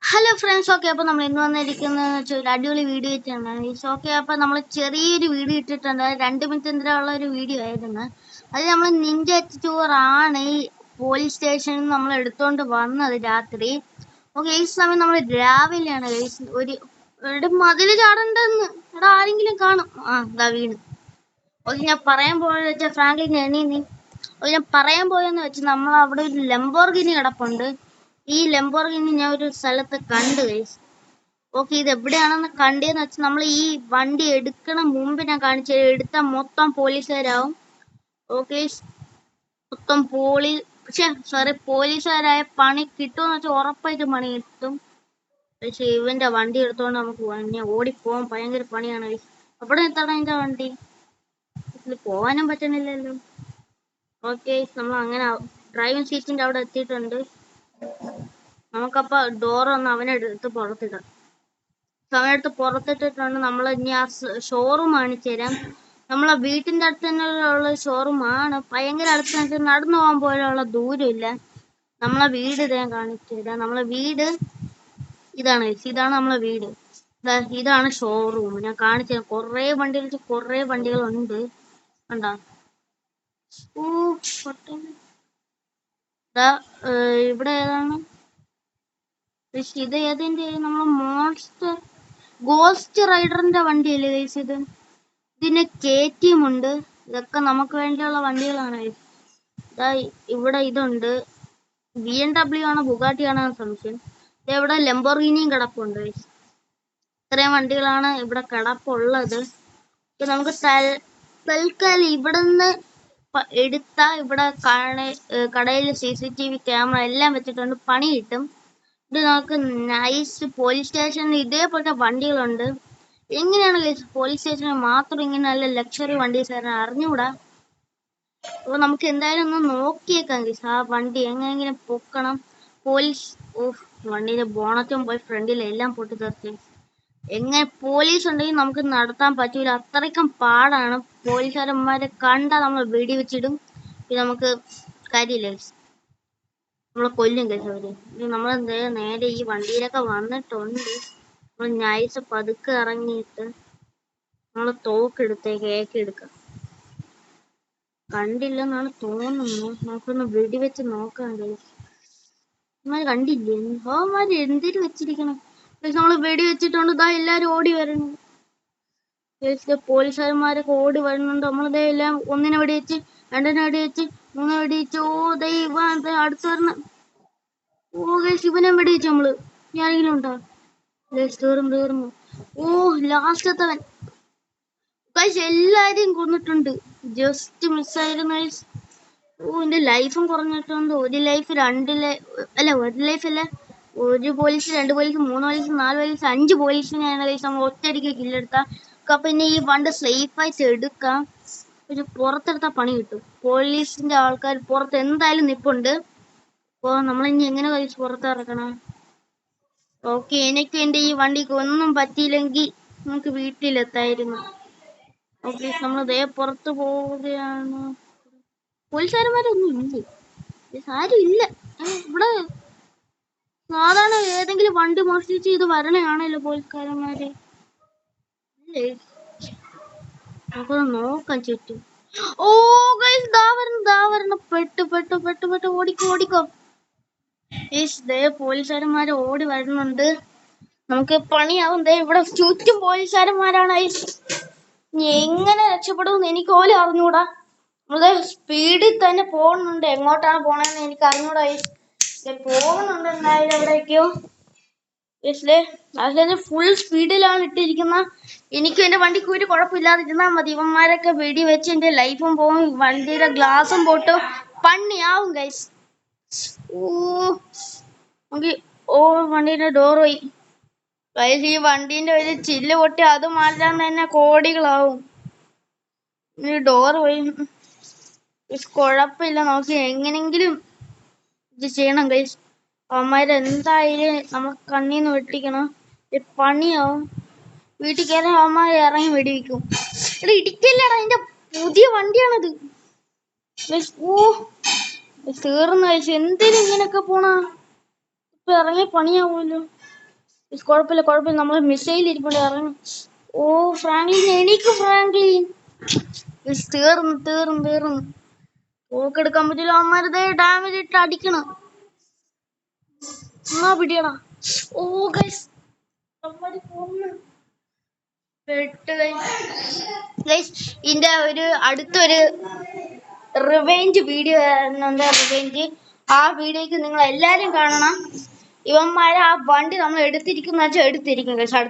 Hello friends, okay. അപ്പോൾ നമ്മൾ ഇന്ന് വന്നിരിക്കുന്നതെന്ന് വെച്ചാൽ ഒരു അടിപൊളി വീഡിയോ ഇട്ടാണ്. ഓക്കെ, അപ്പോൾ നമ്മൾ ചെറിയൊരു വീഡിയോ ഇട്ടിട്ടുണ്ട്. 2 മിനിറ്റ് എന്തിനുള്ള ഒരു വീഡിയോ ആയിരുന്നു. അത് നമ്മൾ നിഞ്ച ടൂറാണ് ഈ പോലീസ് സ്റ്റേഷനിൽ നമ്മൾ എടുത്തുകൊണ്ട് വന്നത് രാത്രി. ഓക്കെ, ഈ സമയം നമ്മൾ രാവിലെയാണ് ഒരു മതിൽ ചാടണ്ടെന്ന് എടാ ആരെങ്കിലും കാണും. ഇതാ വീണ്. ഓക്കെ, ഞാൻ പറയാൻ പോയെന്ന് വെച്ചാൽ ഫ്രാങ്ക്ലിൻ നീ ഞാൻ പറയാൻ പോയെന്ന് വെച്ചാൽ നമ്മൾ അവിടെ ഒരു ലംബോർഗിനി കിടപ്പുണ്ട്. ഈ ലംബോർഗിനി ഞാൻ ഒരു സ്ഥലത്ത് കണ്ടു. ഓക്കെ, ഇത് എവിടെയാണെന്ന് കണ്ടേന്ന് വെച്ചാൽ നമ്മൾ ഈ വണ്ടി എടുക്കണ മുമ്പ് ഞാൻ കാണിച്ചു എടുത്ത മൊത്തം പോലീസുകാരാവും. ഓക്കെ, മൊത്തം പോലീസുകാരായ പണി കിട്ടുമെന്ന് വെച്ചാൽ ഉറപ്പായിട്ട് പണി കിട്ടും. പക്ഷെ ഇവന്റെ വണ്ടി എടുത്തോണ്ട് നമുക്ക് ഓടിപ്പോവാൻ ഭയങ്കര പണിയാണ്. അവിടെ എത്തണം എന്റെ വണ്ടി, ഇതിൽ പോവാനും പറ്റണില്ലല്ലോ. ഓക്കെ, നമ്മൾ അങ്ങനെ ഡ്രൈവിംഗ് സീറ്റിന്റെ അവിടെ എത്തിയിട്ടുണ്ട്. നമുക്കപ്പോ ഡോർ ഒന്ന് അവനെടുത്ത് പുറത്തിടാം. അവനെടുത്ത് പുറത്തിട്ടിട്ടുണ്ട്. നമ്മൾ ഇനി ആ ഷോറൂം കാണിച്ചു തരാം. നമ്മളെ വീട്ടിന്റെ അടുത്ത് തന്നെ ഉള്ള ഷോറൂമാണ്. ഭയങ്കര അടുത്ത് നടന്നു പോകാൻ പോലുള്ള ദൂരമില്ല. നമ്മളെ വീട് ഞാൻ കാണിച്ചു തരാം. നമ്മളെ വീട് ഇതാണ് നമ്മളെ വീട്. ഇതാണ് ഷോറൂം. ഞാൻ കാണിച്ചു തരാം. കുറേ വണ്ടികളുണ്ട്. കണ്ടോ? ഇവിടെ ഏതാണ് ഇത്? ഏതിന്റെ? നമ്മളെ ഗോസ്റ്റ് റൈഡറിന്റെ വണ്ടിയല്ലേ ഗൈസ് ഇത്? ഇതിന് KTM ഉണ്ട്. ഇതൊക്കെ നമുക്ക് വേണ്ടിയുള്ള വണ്ടികളാണ്. ഇവിടെ ഇതുണ്ട്. BMW ആണോ ബുഗാട്ടി ആണോ സംശയം. ഇവിടെ ലംബോർഗിനിയും കിടപ്പുണ്ട്. ഇത്രയും വണ്ടികളാണ് ഇവിടെ കിടപ്പുള്ളത്. നമുക്ക് തൽക്കാലം ഇവിടുന്ന് എടുത്ത ഇവിടെ കടയിൽ CCTV ക്യാമറ എല്ലാം വെച്ചിട്ടുണ്ട്. പണി കിട്ടും. ഇത് നമുക്ക് നൈസ് പോലീസ് സ്റ്റേഷനിൽ ഇതേപോലത്തെ വണ്ടികളുണ്ട്. എങ്ങനെയാണ് പോലീസ് സ്റ്റേഷനിൽ മാത്രം ഇങ്ങനെ നല്ല ലക്ഷറി വണ്ടി സാറിന് അറിഞ്ഞുകൂടാ. അപ്പൊ നമുക്ക് എന്തായാലും ഒന്ന് നോക്കിയേക്കാം ആ വണ്ടി എങ്ങനെങ്കിലും പൊക്കണം. പോലീസ് വണ്ടിയുടെ ബോണറ്റും പോയി ഫ്രണ്ടിലെല്ലാം പൊട്ടി തെറിച്ച്. എങ്ങനെ പോലീസ് ഉണ്ടെങ്കിൽ നമുക്ക് നടത്താൻ പറ്റൂല. അത്രയ്ക്കും പാടാണ്. പോലീസുകാരന്മാരെ കണ്ടാൽ നമ്മൾ വെടിവെച്ചിടും. പിന്നെ നമുക്ക് കാര്യമില്ല, നമ്മളെ കൊല്ലും അവര്. നമ്മൾ നേരെ ഈ വണ്ടിയിലൊക്കെ വന്നിട്ടുണ്ട്. നമ്മൾ നൈസ് പതുക്കെ ഇറങ്ങിയിട്ട് നമ്മള് തോക്കെടുത്തേക്ക് എടുക്കാം. കണ്ടില്ലെന്നാണ് തോന്നുന്നു. നമുക്കൊന്ന് വെടിവെച്ച് നോക്കാം. അവന്മാര് കണ്ടില്ലേ? അവന്മാര് എന്തിനു വെച്ചിരിക്കണം? നമ്മള് വെടി വെച്ചിട്ടുണ്ട്. ഇതാ എല്ലാരും ഓടി വരുന്നു. പോലീസുകാരന്മാരൊക്കെ ഓടി വരുന്നുണ്ട്. നമ്മളിതേ എല്ലാം ഒന്നിനെ വെടിവെച്ച്, രണ്ടിനെ വെടിവെച്ച്, മൂന്നിനെ വെടിവെച്ച്. ദൈവം അടുത്ത് വരണം. ശിവനെ വെടിവെച്ച് നമ്മള്. ആരെങ്കിലും ഉണ്ടോ? തീർന്നു. ലാസ്റ്റത്തവൻ. എല്ലാരെയും കൊന്നിട്ടുണ്ട്. ജസ്റ്റ് മിസ്സായിരുന്നു. എന്റെ ലൈഫും കുറഞ്ഞിട്ടുണ്ട്. ഒരു ലൈഫ് ഒരു ലൈഫ് അല്ല, ഒരു പോലീസ്, 2 പോലീസ്, 3 പോലീസ്, 4 പോലീസ്, 5 പോലീസിനെയാണ് നമ്മൾ ഒറ്റയടിക്ക് കില്ലെടുത്താൽ. പിന്നെ ഈ വണ്ടി സേഫ് ആയിട്ട് എടുക്കാം. പക്ഷെ പുറത്തെടുത്താൽ പണി കിട്ടും. പോലീസിന്റെ ആൾക്കാർ പുറത്ത് എന്തായാലും നിപ്പുണ്ട്. അപ്പൊ നമ്മളിനി എങ്ങനെ കഴിച്ച് പുറത്തിറക്കണം? ഓക്കെ, എനിക്ക് എന്റെ ഈ വണ്ടിക്ക് ഒന്നും പറ്റിയില്ലെങ്കിൽ നമുക്ക് വീട്ടിലെത്തായിരുന്നു. ഓക്കെ, നമ്മൾ ദേ പുറത്ത് പോവുകയാണ്. പോലീസുകാരന്മാരൊന്നും ഇല്ലേ? ആരും ഇല്ല ഇവിടെ. സാധാരണ ഏതെങ്കിലും വണ്ടി മോഷ്ടിച്ച് ഇത് വരണയാണല്ലോ പോലീസുകാരന്മാര്. ഇല്ലേ? നമുക്കൊന്ന് നോക്കാം ചുറ്റും. ഗൈസ്, ദാ വരണം. പെട്ട് ഓടിക്കോ. പോലീസുകാരന്മാര് ഓടി വരുന്നുണ്ട്. നമുക്ക് പണിയാവും. ഇവിടെ ചുറ്റും പോലീസുകാരന്മാരാണ്. എങ്ങനെ രക്ഷപ്പെടുമെന്ന് എനിക്ക് പോലും അറിഞ്ഞൂടാ. നമ്മള് സ്പീഡിൽ തന്നെ പോകുന്നുണ്ട്. എങ്ങോട്ടാണ് പോണെന്ന് എനിക്ക് അറിഞ്ഞൂടാ. പോകുന്നുണ്ട് എന്തായാലും എവിടേക്കോ. അതിൽ ഫുൾ സ്പീഡിലാണ് ഇട്ടിരിക്കുന്ന. എനിക്കും എന്റെ വണ്ടിക്ക് ഒരു കുഴപ്പമില്ലാതിരുന്നാ മതി. ഇവന്മാരൊക്കെ വെടി വെച്ച് എന്റെ ലൈഫും പോകും, വണ്ടിയുടെ ഗ്ലാസും പൊട്ടും, പണിയാവും ഗൈസ്. വണ്ടിയുടെ ഡോർ പോയി. ഈ വണ്ടീന്റെ ഒരു ചില്ല് പൊട്ടി അത് മാറ്റാൻ തന്നെ കോടികളാവും. ഡോർ പോയി. കുഴപ്പമില്ല, നമുക്ക് എങ്ങനെങ്കിലും ഇത് ചെയ്യണം ഗൈസ്. അവന്മാരെന്തായാലും നമുക്ക് കണ്ണീന്ന് വെട്ടിക്കണം. പണിയാവും. വീട്ടിൽ കയറി അവന്മാർ ഇറങ്ങി വെടിവെക്കും. ഇടിക്കല്ലടാ, എന്റെ പുതിയ വണ്ടിയാണിത്. തീർന്നു കഴിച്ചു. എന്തിനും ഇങ്ങനൊക്കെ പോണ? ഇപ്പൊ ഇറങ്ങി പണിയാവുമല്ലോ. കുഴപ്പമില്ല, നമ്മള് മിസൈൽ ഇരിപ്പുണ്ട്, ഇറങ്ങി. ഓ ഫ്രാങ്ക്ലിൻ, എനിക്ക് ഫ്രാങ്ക്ലിൻ. തീർന്നു. തോക്കെടുക്കാൻ പറ്റില്ല. അമ്മരുതേ ഡാമേജ് ഇട്ട് അടിക്കണം. എന്നാ പിടിയടാ. ഓ ഗൈസ്, ഇതിന്റെ അടുത്തൊരു റിവെഞ്ച് വീഡിയോ ആയിരുന്നുണ്ട്. ആ വീഡിയോക്ക് നിങ്ങൾ എല്ലാരും കാണണം. ഇവന്മാരെ ആ വണ്ടി നമ്മൾ എടുത്തിരിക്കും ഗൈസ്.